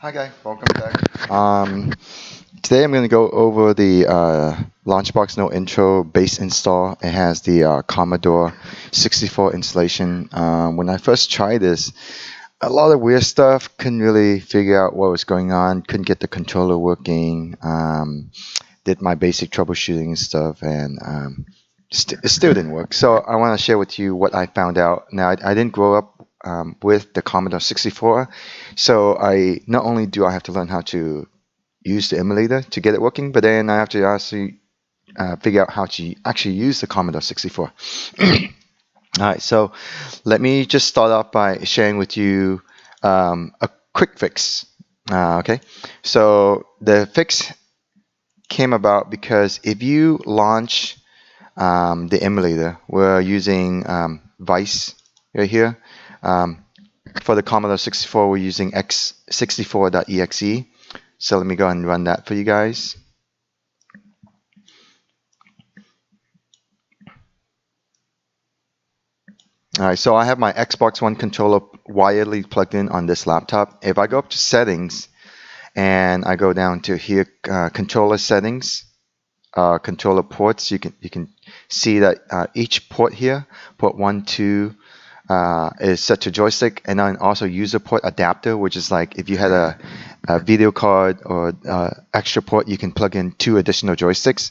Hi guys, welcome back. Today I'm going to go over the LaunchBox No Intro base install. It has the Commodore 64 installation. When I first tried this, a lot of weird stuff. Couldn't really figure out what was going on. Couldn't get the controller working. Did my basic troubleshooting and stuff, and it still didn't work. So I want to share with you what I found out. Now I didn't grow up with the Commodore 64, so not only do I have to learn how to use the emulator to get it working, but then I have to actually figure out how to actually use the Commodore 64. Alright, so let me just start off by sharing with you a quick fix. Okay, so the fix came about because if you launch the emulator, we're using Vice right here. For the Commodore 64, we're using x64.exe. So let me go ahead and run that for you guys. Alright, so I have my Xbox One controller wirely plugged in on this laptop. If I go up to settings and I go down to here, controller settings, controller ports, you can see that each port here, port 1, 2, is set to joystick, and then also user port adapter, which is like if you had a video card or extra port, you can plug in 2 additional joysticks.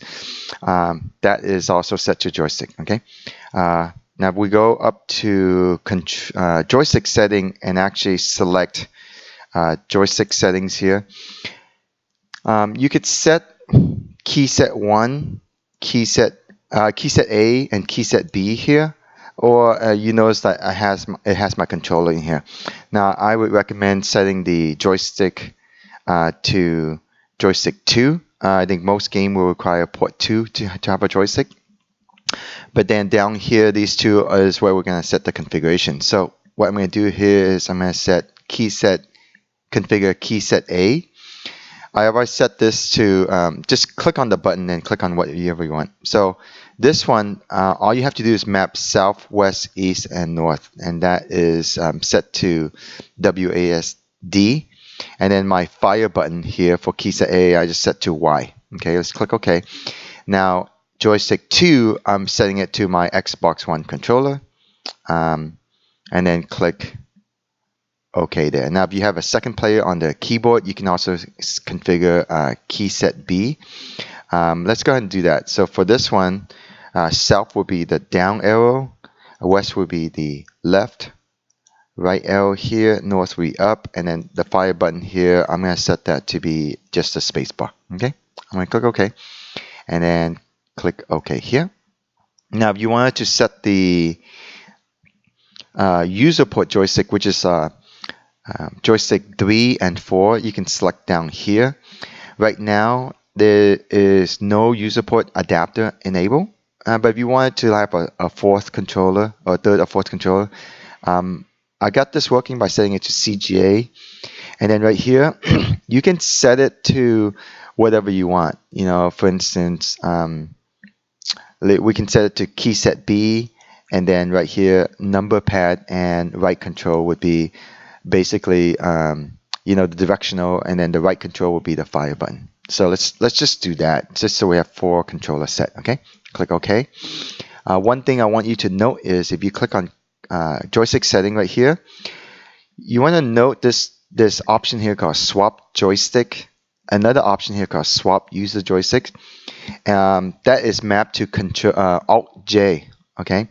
That is also set to joystick. Okay. Now we go up to joystick setting and actually select joystick settings here. You could set key set 1, key set A, and key set B here. Or you notice that it has my controller in here. Now I would recommend setting the joystick to joystick 2. I think most games will require port 2 to have a joystick. But then down here, these two is where we're going to set the configuration. So what I'm going to do here is I'm going to set configure key set A. I already set this to just click on the button and click on whatever you want. So this one, all you have to do is map south, west, east, and north, and that is set to WASD. And then my fire button here for key set A, I just set to Y. Okay, let's click OK. Now joystick 2, I'm setting it to my Xbox One controller, and then click OK there. Now if you have a second player on the keyboard, you can also configure key set B. Let's go ahead and do that. So for this one, south will be the down arrow, west will be the left, right arrow here, north will be up, and then the fire button here, I'm going to set that to be just a space bar. Okay, I'm going to click OK, and then click OK here. Now if you wanted to set the user port joystick, which is joystick 3 and 4, you can select down here. Right now there is no user port adapter enabled, but if you wanted to have a fourth controller or third or fourth controller, I got this working by setting it to CGA, and then right here you can set it to whatever you want. You know, for instance, we can set it to key set B, and then right here number pad and right control would be basically you know, the directional, and then the right control will be the fire button. So let's just do that, just so we have 4 controllers set. Okay, click OK. One thing I want you to note is if you click on joystick setting right here, you want to note this option here called swap joystick. Another option here called swap user joystick. That is mapped to Alt J. Okay,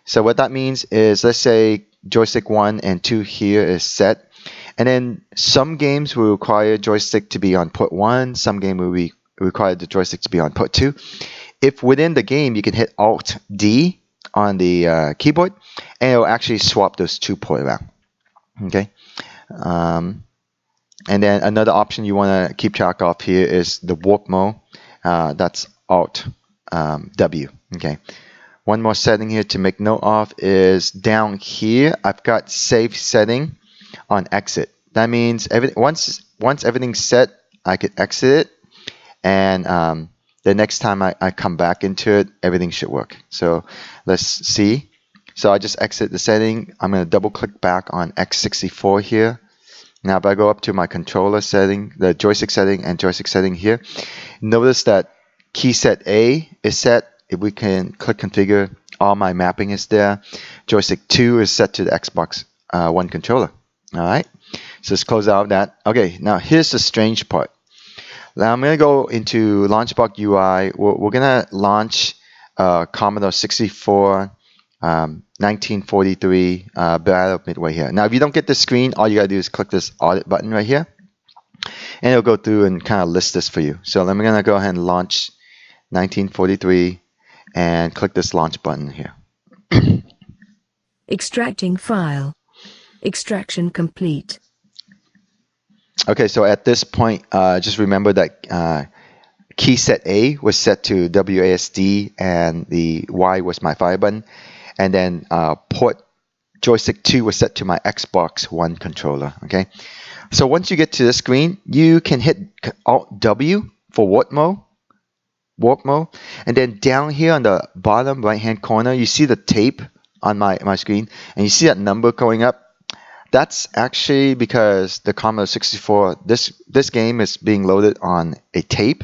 so what that means is, let's say joystick 1 and 2 here is set, and then some games will require joystick to be on port 1, some game will require the joystick to be on port 2. If within the game you can hit Alt D on the keyboard, and it will actually swap those 2 ports around. Okay, and then another option you want to keep track of here is the warp mode. That's Alt W. Okay. One more setting here to make note of is down here, I've got save setting on exit. That means once everything's set, I could exit it, and the next time I come back into it, everything should work. So let's see. So I just exit the setting. I'm going to double click back on x64 here. Now if I go up to my controller setting, the joystick setting and joystick setting here, notice that key set A is set. If we can click configure, all my mapping is there. Joystick 2 is set to the Xbox One controller. All right, so let's close out that. Okay, now here's the strange part. Now I'm going to go into LaunchBox UI. We're going to launch Commodore 64 1943 Battle Midway here. Now if you don't get the screen, all you got to do is click this audit button right here, and it'll go through and kind of list this for you. So I'm going to go ahead and launch 1943 and click this launch button here. Extracting file. Extraction complete. Okay, so at this point, just remember that key set A was set to WASD and the Y was my fire button, and then port joystick 2 was set to my Xbox One controller. Okay, so once you get to this screen, you can hit Alt W for warp mode, and then down here on the bottom right hand corner, you see the tape on my screen, and you see that number going up. That's actually because the Commodore 64, this game is being loaded on a tape,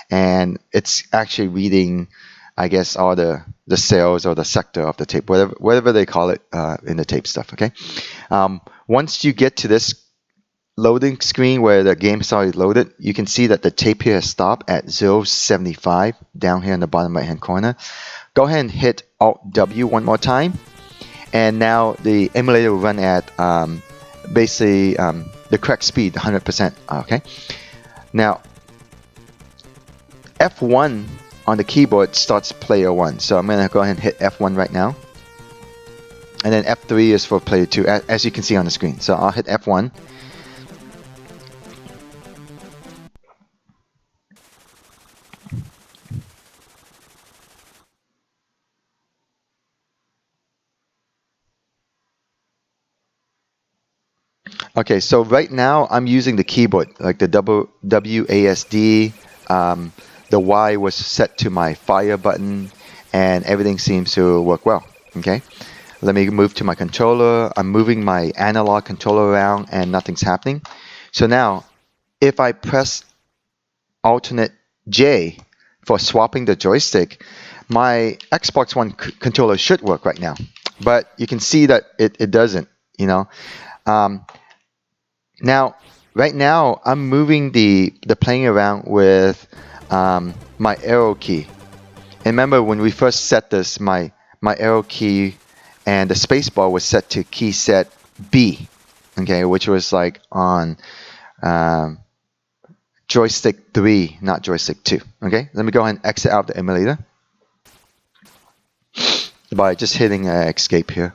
and it's actually reading, I guess, all the cells or the sector of the tape, whatever they call it in the tape stuff. Okay. Once you get to this loading screen where the game is already loaded, you can see that the tape here has stopped at 075 down here in the bottom right hand corner. Go ahead and hit Alt W one more time. And now the emulator will run at basically the correct speed, 100%. Okay. Now F1 on the keyboard starts player 1. So I'm going to go ahead and hit F1 right now. And then F3 is for player 2, as you can see on the screen. So I'll hit F1. Okay, so right now I'm using the keyboard, like the WASD. The Y was set to my fire button, and everything seems to work well. Okay, let me move to my controller. I'm moving my analog controller around, and nothing's happening. So now, if I press alternate J for swapping the joystick, my Xbox One controller should work right now. But you can see that it doesn't. You know. Now, right now, I'm moving the playing around with my arrow key. And remember, when we first set this, my arrow key and the spacebar was set to key set B, okay, which was like on joystick 3, not joystick 2. Okay, let me go ahead and exit out the emulator by just hitting escape here.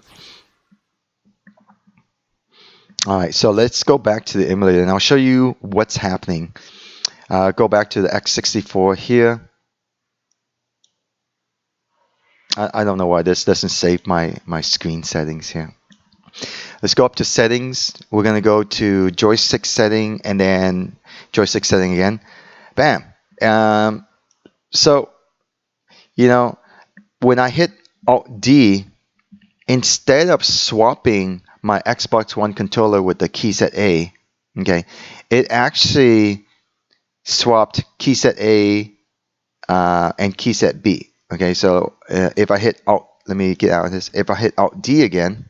Alright, so let's go back to the emulator and I'll show you what's happening. Go back to the X64 here. I don't know why this doesn't save my screen settings here. Let's go up to settings. We're going to go to joystick setting and then joystick setting again. Bam! So, you know, when I hit Alt D, instead of swapping my Xbox One controller with the key set A, okay, it actually swapped key set A and key set B. Okay, so if I hit Alt, let me get out of this. If I hit Alt D again,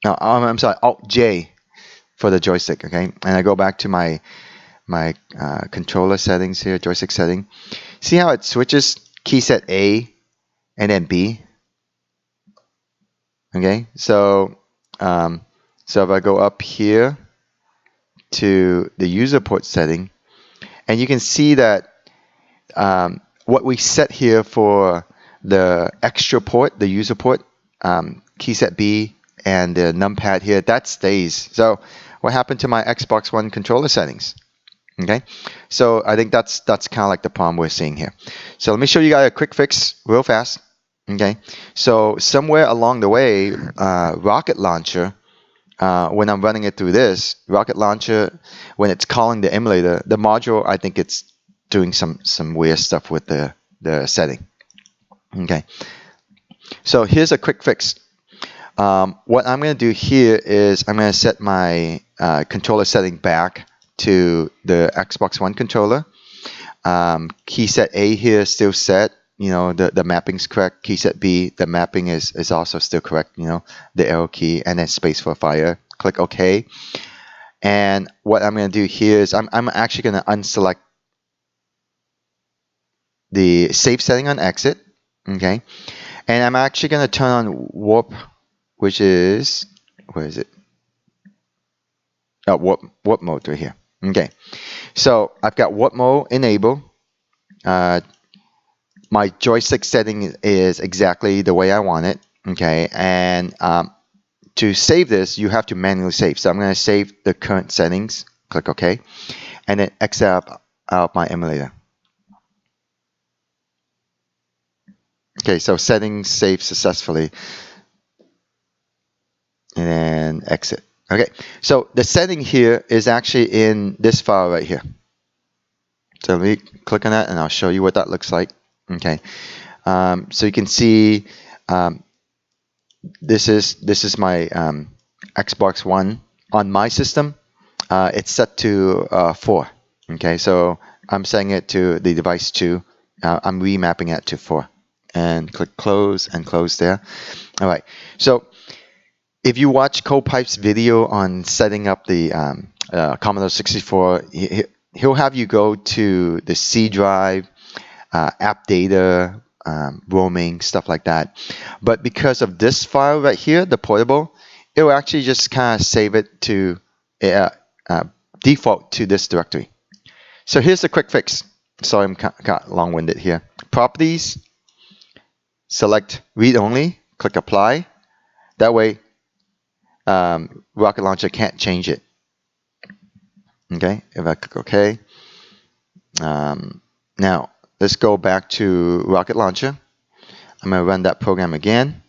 no, I'm sorry, Alt J for the joystick. Okay, and I go back to my controller settings here, joystick setting. See how it switches key set A and then B. Okay, so if I go up here to the user port setting, and you can see that what we set here for the extra port, the user port, key set B, and the numpad here, that stays. So what happened to my Xbox One controller settings? Okay, so I think that's kind of like the problem we're seeing here. So let me show you guys a quick fix real fast. Okay, so somewhere along the way, RocketLauncher, when I'm running it through this, RocketLauncher, when it's calling the emulator, the module, I think it's doing some weird stuff with the setting. Okay, so here's a quick fix. What I'm going to do here is I'm going to set my controller setting back to the Xbox One controller. Key set A here is still set. The mapping's correct. Key set B, the mapping is also still correct. The arrow key and then space for fire. Click OK. And what I'm going to do here is I'm actually going to unselect the save setting on exit. Okay. And I'm actually going to turn on warp, which is, where is it? Oh, warp mode right here. Okay. So I've got warp mode enabled. My joystick setting is exactly the way I want it. Okay. And to save this, you have to manually save. So I'm going to save the current settings. Click OK. And then exit out of my emulator. Okay, so settings saved successfully. And then exit. Okay, so the setting here is actually in this file right here. So let me click on that and I'll show you what that looks like. Okay, so you can see this is my Xbox One on my system. It's set to 4. Okay, so I'm setting it to the device 2. I'm remapping it to 4. And click close and close there. All right, so if you watch CoPipe's video on setting up the Commodore 64, he'll have you go to the C drive, app data, roaming, stuff like that. But because of this file right here, the portable, it will actually just kind of save it to default to this directory. So here's the quick fix. Sorry, I'm got long-winded here. Properties, select read only, click apply. That way, RocketLauncher can't change it. Okay, if I click OK. Now, let's go back to RocketLauncher. I'm going to run that program again.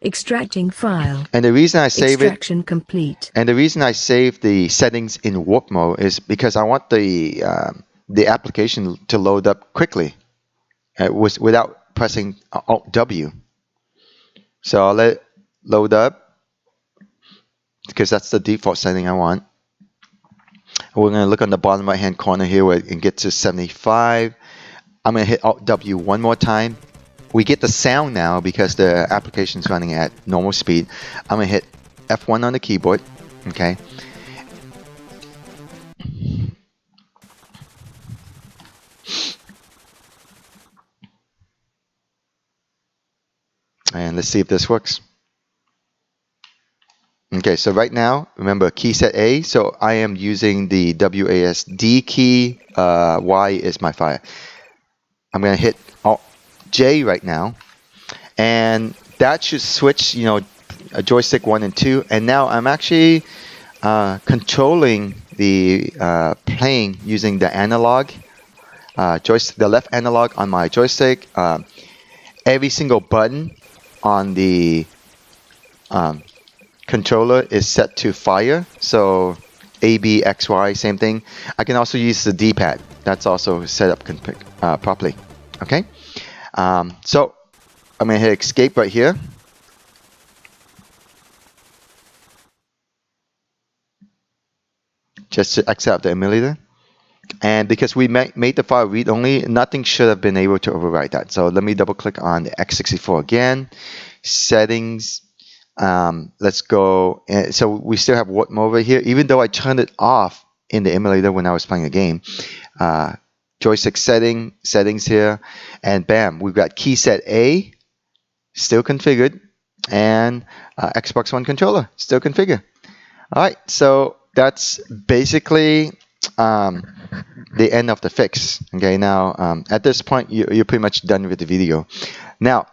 Extracting file. And the reason I save Extraction complete. And the reason I save the settings in warp mode is because I want the application to load up quickly without pressing Alt W. So I'll let it load up because that's the default setting I want. We're going to look on the bottom right hand corner here where it can get to 75. I'm going to hit Alt W one more time. We get the sound now because the application is running at normal speed. I'm going to hit F1 on the keyboard. Okay. And let's see if this works. Okay, so right now, remember key set A, so I am using the WASD key, Y is my fire. I'm going to hit Alt J right now, and that should switch, a joystick 1 and 2, and now I'm actually controlling the playing using the analog, joystick, the left analog on my joystick. Every single button on the controller is set to fire, so A, B, X, Y, same thing. I can also use the D-pad. That's also set up properly. Okay, so I'm going to hit escape right here. Just to exit out the emulator. And because we made the file read-only, nothing should have been able to overwrite that. So let me double-click on the x64 again. Settings. Let's go. So we still have warp mode over here, even though I turned it off in the emulator when I was playing a game. Joystick settings here, and bam, we've got key set A still configured, and Xbox One controller still configured. All right, so that's basically the end of the fix. Okay, now at this point you're pretty much done with the video. Now,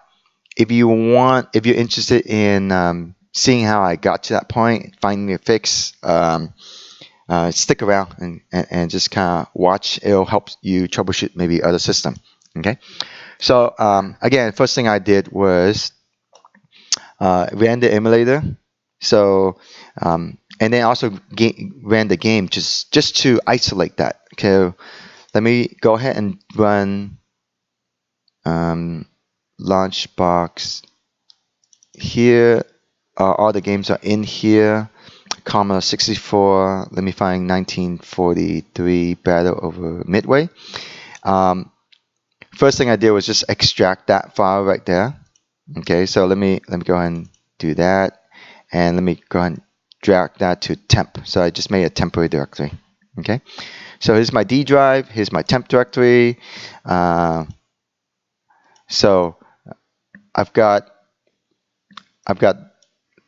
if you're interested in seeing how I got to that point, finding a fix, stick around and just kind of watch. It'll help you troubleshoot maybe other system. Okay, so again, first thing I did was ran the emulator. So and then also ran the game just to isolate that. Okay, let me go ahead and run LaunchBox here, all the games are in here. Commodore 64. Let me find 1943 Battle over Midway. First thing I did was just extract that file right there. Okay, so let me go ahead and do that, and let me go ahead and drag that to temp. So I just made a temporary directory. Okay, so here's my D drive. Here's my temp directory. So I've got.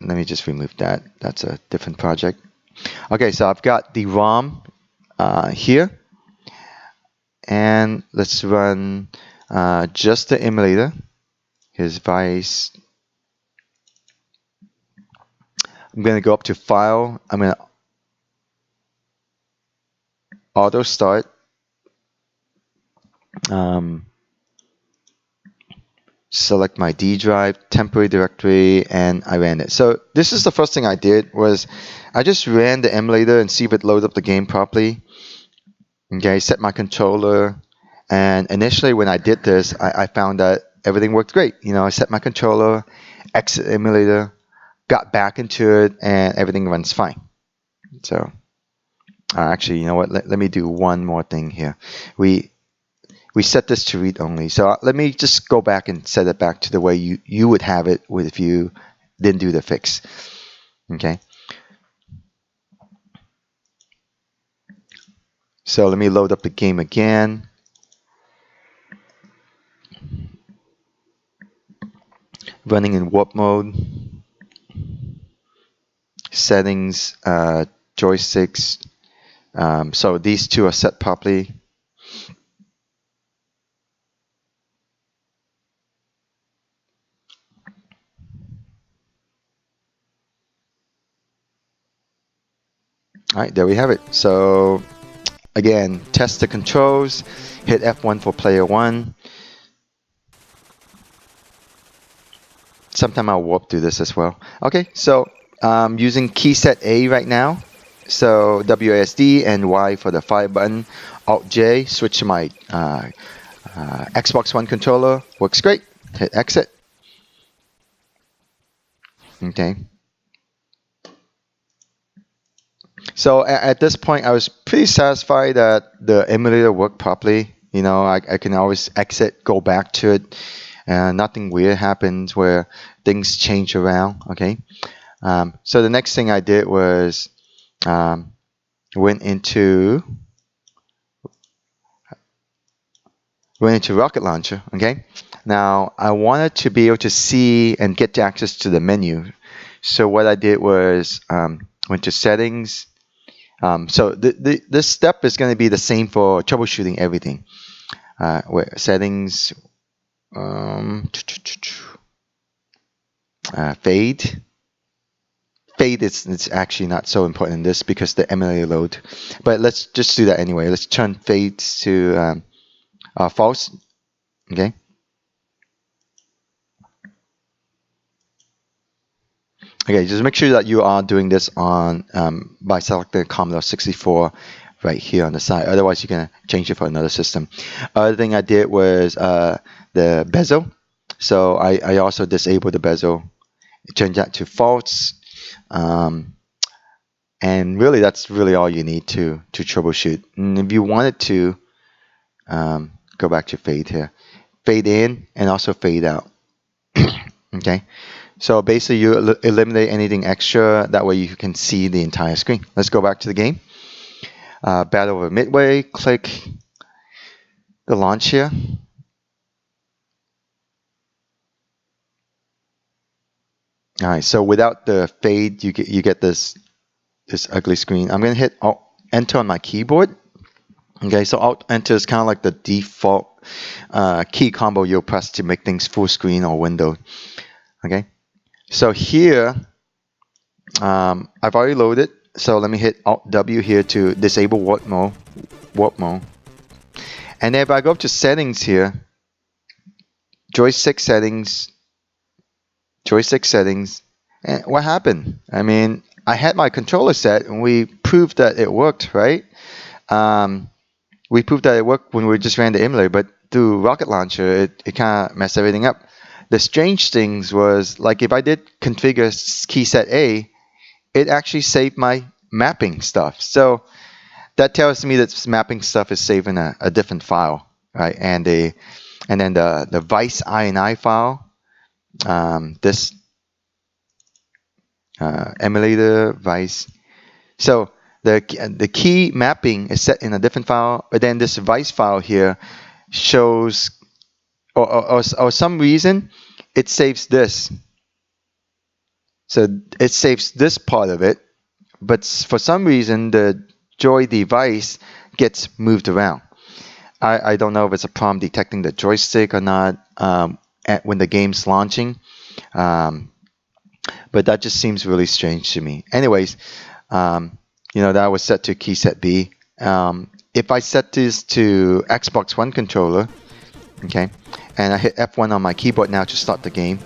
Let me just remove that. That's a different project. Okay, so I've got the ROM here, and let's run just the emulator. Here's vice. I'm going to go up to File. I'm going to auto start. Select my D drive, temporary directory, and I ran it. So this is the first thing I did was I just ran the emulator and see if it loaded up the game properly. Okay, set my controller, and initially when I did this, I found that everything worked great. You know, I set my controller, exit emulator, got back into it, and everything runs fine. So actually, you know what? Let me do one more thing here. We set this to read only. So let me just go back and set it back to the way you would have it if you didn't do the fix. Okay. So let me load up the game again. Running in warp mode. Settings, joysticks. So these two are set properly. All right, there we have it. So again, test the controls, hit F1 for player 1. Sometime I'll warp through this as well. Okay, so using key set A right now. So WASD and Y for the fire button. Alt J, switch to my Xbox One controller. Works great. Hit exit. Okay. So at this point, I was pretty satisfied that the emulator worked properly. You know, I can always exit, go back to it. Nothing weird happens where things change around. Okay. So the next thing I did was went into RocketLauncher. Okay. Now I wanted to be able to see and get access to the menu. So what I did was went to settings. So this step is going to be the same for troubleshooting everything. Where settings, fade. Fade is actually not so important in this because the emulator load. But let's just do that anyway. Let's turn fades to false. Okay. Okay, just make sure that you are doing this on by selecting Commodore 64 right here on the side. Otherwise, you're going to change it for another system. Other thing I did was the bezel. So I also disabled the bezel. Change that to false. And really, that's really all you need to troubleshoot. And if you wanted to, go back to fade here. Fade in and also fade out. Okay. So basically, you eliminate anything extra. That way, you can see the entire screen. Let's go back to the game. Battle over Midway. Click the launch here. All right. So without the fade, you get this ugly screen. I'm going to hit Alt Enter on my keyboard. Okay. So Alt Enter is kind of like the default key combo you'll press to make things full screen or window. Okay. So here, I've already loaded. So let me hit Alt W here to disable warp mode. And if I go up to settings here, joystick settings, and what happened? I mean, I had my controller set and we proved that it worked, right? We proved that it worked when we just ran the emulator, but through RocketLauncher, it kind of messed everything up. the strange things was, like, if I did configure key set A, it actually saved my mapping stuff. So that tells me that this mapping stuff is saved in a different file, right? And then the vice.ini file, this emulator vice. So the key mapping is set in a different file, but then this vice file here shows, or some reason, it saves this. So it saves this part of it, but for some reason the joy device gets moved around. I don't know if it's a problem detecting the joystick or not when the game's launching, but that just seems really strange to me. Anyways, that was set to key set B. If I set this to Xbox One controller, okay, and I hit F1 on my keyboard now to start the game.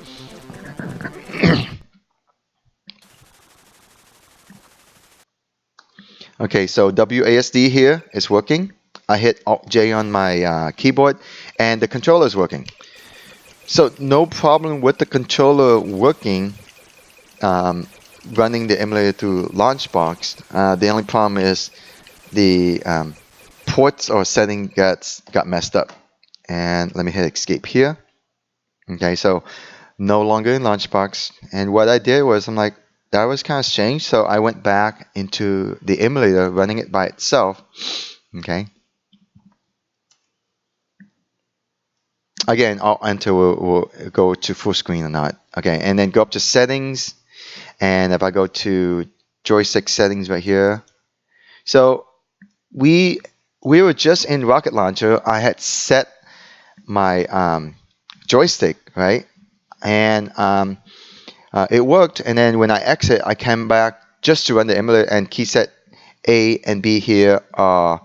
Okay, so WASD here is working. I hit Alt-J on my keyboard, and the controller is working. So no problem with the controller working, running the emulator through LaunchBox. The only problem is the ports or setting got messed up. And let me hit escape here. Okay, so no longer in LaunchBox. And what I did was, I'm like, that was kind of strange. So I went back into the emulator, running it by itself. Okay. Again, I'll enter will go to full screen or not. Okay, and then go up to settings. And if I go to joystick settings right here. So we were just in RocketLauncher. I had set my joystick, right? And it worked. And then when I exit, I came back just to run the emulator, and key set A and B here are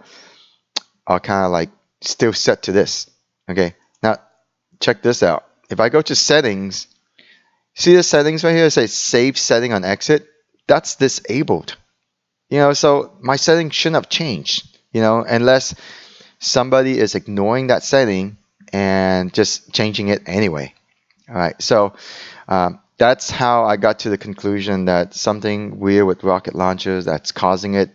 kind of like still set to this. Okay, now check this out. If I go to settings, see the settings right here? It says save setting on exit. That's disabled. So my settings shouldn't have changed, unless somebody is ignoring that setting and just changing it anyway. All right, so that's how I got to the conclusion that something weird with RocketLauncher that's causing it.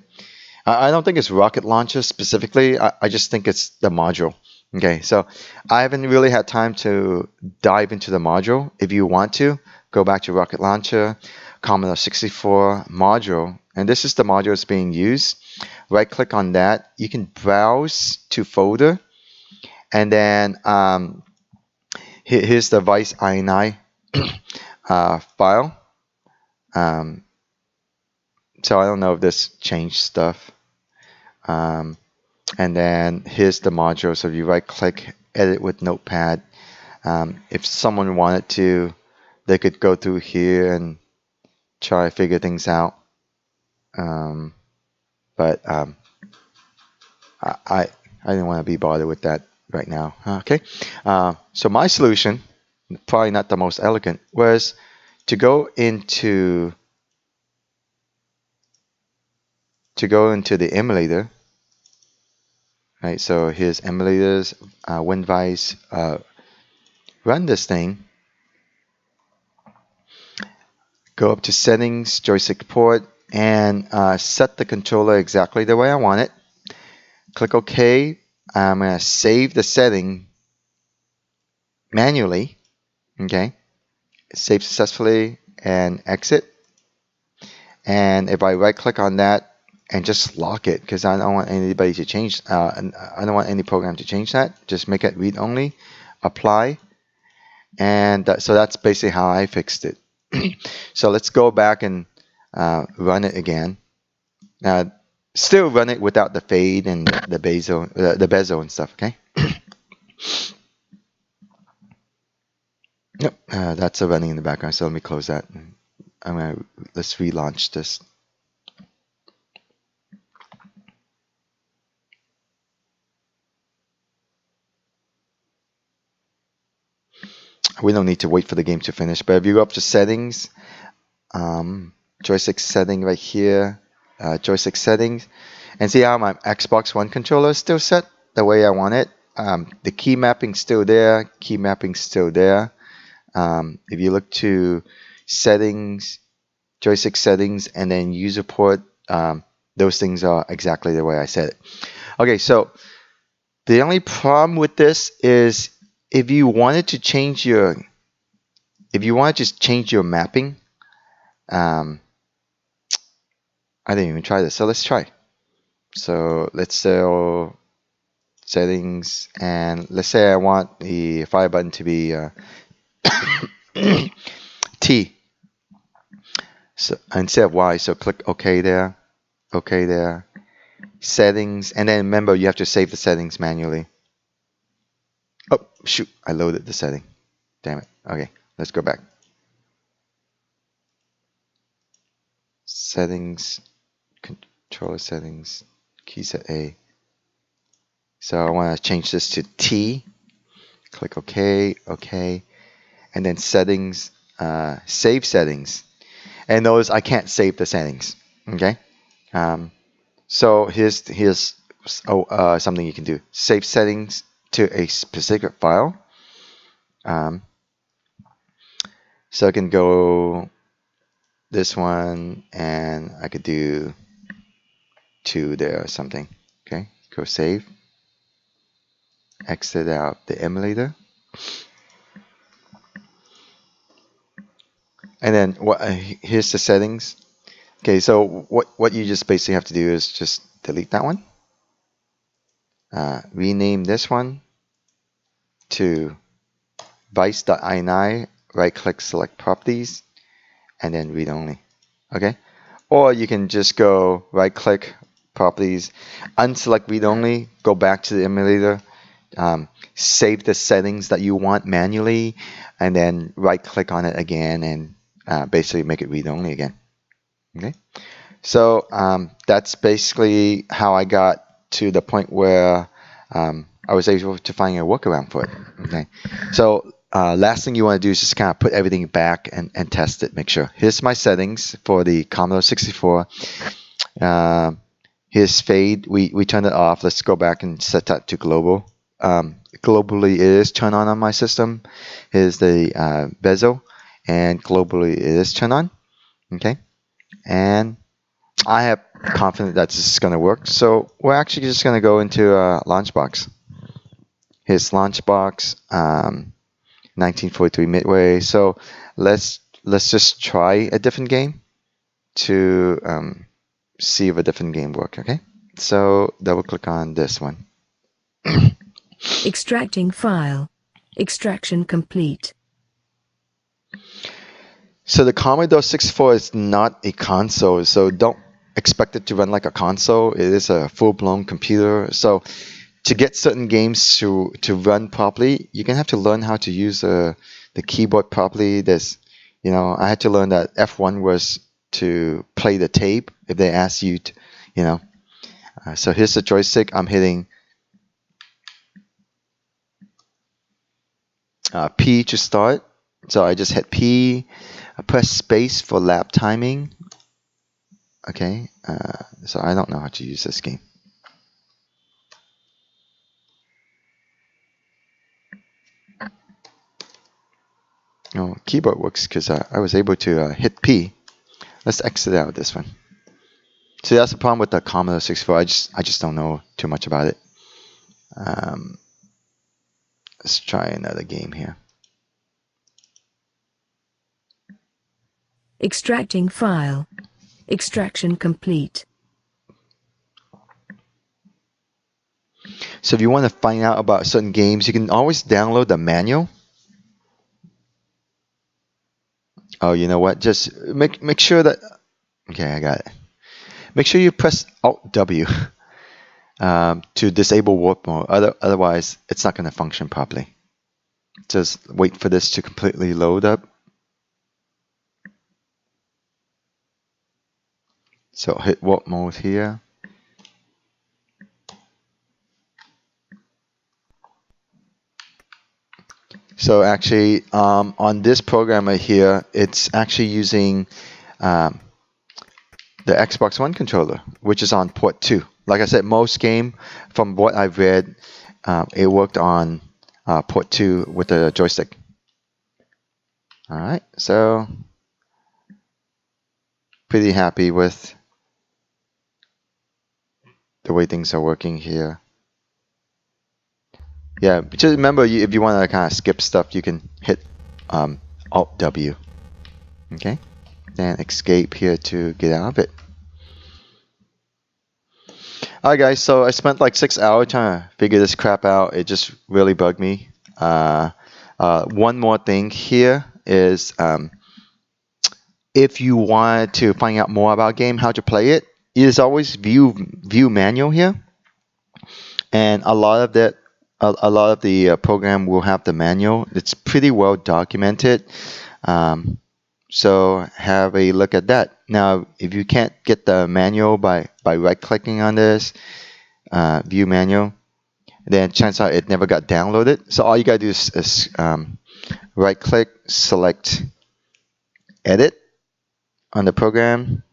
I don't think it's RocketLauncher specifically. I just think it's the module. Okay, so I haven't really had time to dive into the module. If you want to, go back to RocketLauncher, Commodore 64 module, and this is the module that's being used. Right click on that. You can browse to folder, and then here's the vice.ini file. So I don't know if this changed stuff. And then here's the module. So if you right click, edit with notepad. If someone wanted to, they could go through here and try to figure things out. But I didn't want to be bothered with that right now. Okay. So my solution, probably not the most elegant, was to go into the emulator. Right, so here's emulators, WinVice, run this thing, go up to settings, joystick port, and set the controller exactly the way I want it. Click OK. I'm going to save the setting manually. Okay, save successfully and exit. And if I right click on that, and just lock it, because I don't want anybody to change. I don't want any program to change that. Just make it read only. Apply, and so that's basically how I fixed it. So let's go back and run it again. Still run it without the fade and the bezel and stuff. Okay. Yep, that's running in the background. So let me close that. Let's relaunch this. We don't need to wait for the game to finish, but if you go up to settings, joystick setting right here, joystick settings, and see how my Xbox One controller is still set the way I want it. The key mapping's still there, key mapping's still there. if you look to settings, joystick settings, and then user port, those things are exactly the way I said it. Okay, so the only problem with this is if you wanted to change your mapping, I didn't even try this, so let's try. So let's say settings, and let's say I want the fire button to be T. So instead of Y, so click OK there, OK there, settings, and then remember you have to save the settings manually. Oh shoot, I loaded the setting. Damn it. Okay, let's go back. Settings, controller settings, key set A. So I want to change this to T. Click OK, OK, and then settings, save settings. And notice I can't save the settings. Okay. So here's something you can do. Save settings to a specific file. So I can go this one, and I could do 2 there or something. Okay. Go save. Exit out the emulator. And then here's the settings. Okay, so what you just basically have to do is just delete that one. Rename this one to vice.ini. Right-click, select properties, and then read only. Okay, or you can just go right-click, properties, unselect read only, go back to the emulator, save the settings that you want manually, and then right-click on it again and basically make it read-only again. Okay, so that's basically how I got to the point where I was able to find a workaround for it. Okay, so last thing you want to do is just kind of put everything back and test it, make sure. Here's my settings for the Commodore 64. Here's fade. We turned it off. Let's go back and set that to global. Globally it is turned on my system. Here's the bezel, and globally it is turned on. Okay, and I have confidence that this is going to work. So we're actually just going to go into LaunchBox. Here's LaunchBox, 1943 Midway. So let's just try a different game to see if a different game works. Okay, so double click on this one. Extracting file. Extraction complete. So the Commodore 64 is not a console, so don't expect it to run like a console. It is a full-blown computer. So to get certain games to run properly, you're gonna have to learn how to use the keyboard properly. I had to learn that F1 was to play the tape if they ask you to, so here's the joystick. I'm hitting P to start. So I just hit P. I press space for lap timing. Okay, so I don't know how to use this game. No, keyboard works because I was able to hit P. Let's exit out this one. So that's the problem with the Commodore 64. I just don't know too much about it. Let's try another game here. Extracting file. Extraction complete. So if you want to find out about certain games, you can always download the manual. Oh, you know what? Just make sure that. Okay, I got it. Make sure you press Alt W to disable warp mode. Otherwise, it's not going to function properly. Just wait for this to completely load up. So hit warp mode here. So actually, on this program right here, it's actually using the Xbox One controller, which is on port 2. Like I said, most game, from what I've read, it worked on port 2 with the joystick. All right, so pretty happy with the way things are working here. Yeah, just remember, if you want to kind of skip stuff, you can hit Alt W. Okay, then escape here to get out of it. Alright guys, so I spent like 6 hours trying to figure this crap out. It just really bugged me. One more thing here is if you want to find out more about a game, how to play it, there's always view manual here, and a lot of the program will have the manual. It's pretty well documented. So have a look at that. Now, if you can't get the manual by right-clicking on this view manual, then chances are it never got downloaded. So all you gotta do is right-click, select Edit on the program.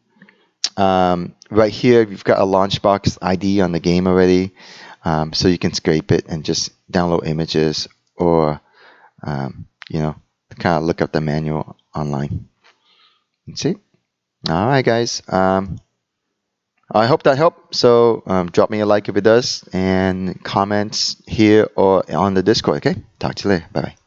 Right here, you've got a LaunchBox ID on the game already, so you can scrape it and just download images, or you know, kind of look up the manual online. That's it. All right, guys. I hope that helped. So drop me a like if it does, and comments here or on the Discord. Okay. Talk to you later. Bye bye.